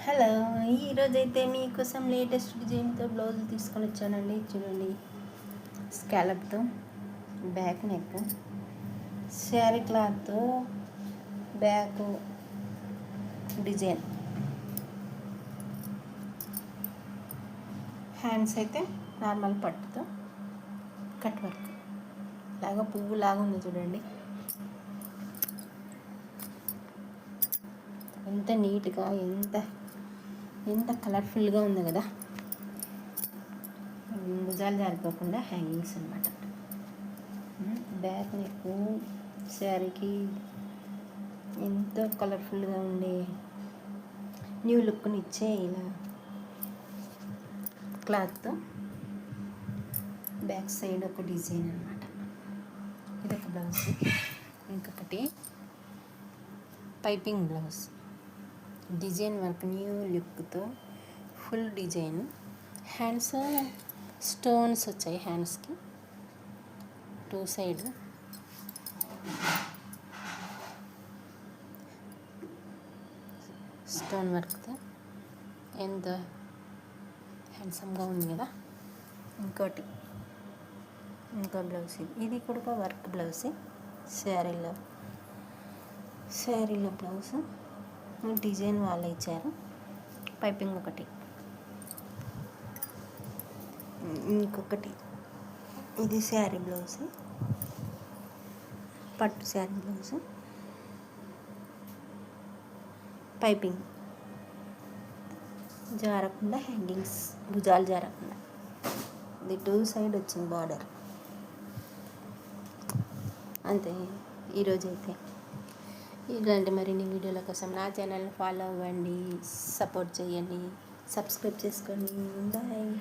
Hello, ఈరోజైతే మీకోసం latest డిజైన్తో బ్లౌజులు తీసుకొని వచ్చానండి. చూడండి, స్కాలప్తో బ్యాక్ నెక్, శారీ క్లాత్తో బ్యాక్ డిజైన్, హ్యాండ్స్ అయితే నార్మల్ పట్టుతో కట్ వర్క్ లాగా పువ్వు లాగా ఉంది. చూడండి ఎంత నీట్గా, ఎంత కలర్ఫుల్గా ఉంది కదా. భుజాలు జారిపోకుండా హ్యాంగింగ్స్ అనమాట. బ్యాక్ నెక్ శారీకి ఎంతో కలర్ఫుల్గా ఉండే న్యూ లుక్ని ఇచ్చే ఇలా క్లాత్తో బ్యాక్ సైడ్ ఒక డిజైన్ అనమాట. ఇదొక బ్లౌజ్. ఇంకొకటి piping blouse, design work new లుక్తో ఫుల్ డిజైన్. హ్యాండ్స్ స్టోన్స్ వచ్చాయి, హ్యాండ్స్కి టూ సైడ్ స్టోన్ వర్క్తో ఎంత హ్యాండ్సమ్గా ఉంది కదా. ఇంకో బ్లౌజ్, ఇది కూడా వర్క్ బ్లౌజ్. శారీలో బ్లౌజ్ డిజైన్ వాళ్ళు ఇచ్చారు. పైపింగ్ ఒకటి, ఇంకొకటి ఇది శారీ బ్లౌజ్, పట్టు శారీ బ్లౌజ్, పైపింగ్ జారకుండా హ్యాంగింగ్స్, భుజాలు జారకుండా. ఇది టూ సైడ్ వచ్చింది బార్డర్. అంతే ఈరోజైతే. ఇలాంటి మరిన్ని వీడియోల కోసం నా ఛానల్ని ఫాలో అవ్వండి, సపోర్ట్ చేయండి, సబ్స్క్రైబ్ చేసుకోండి. బాయ్.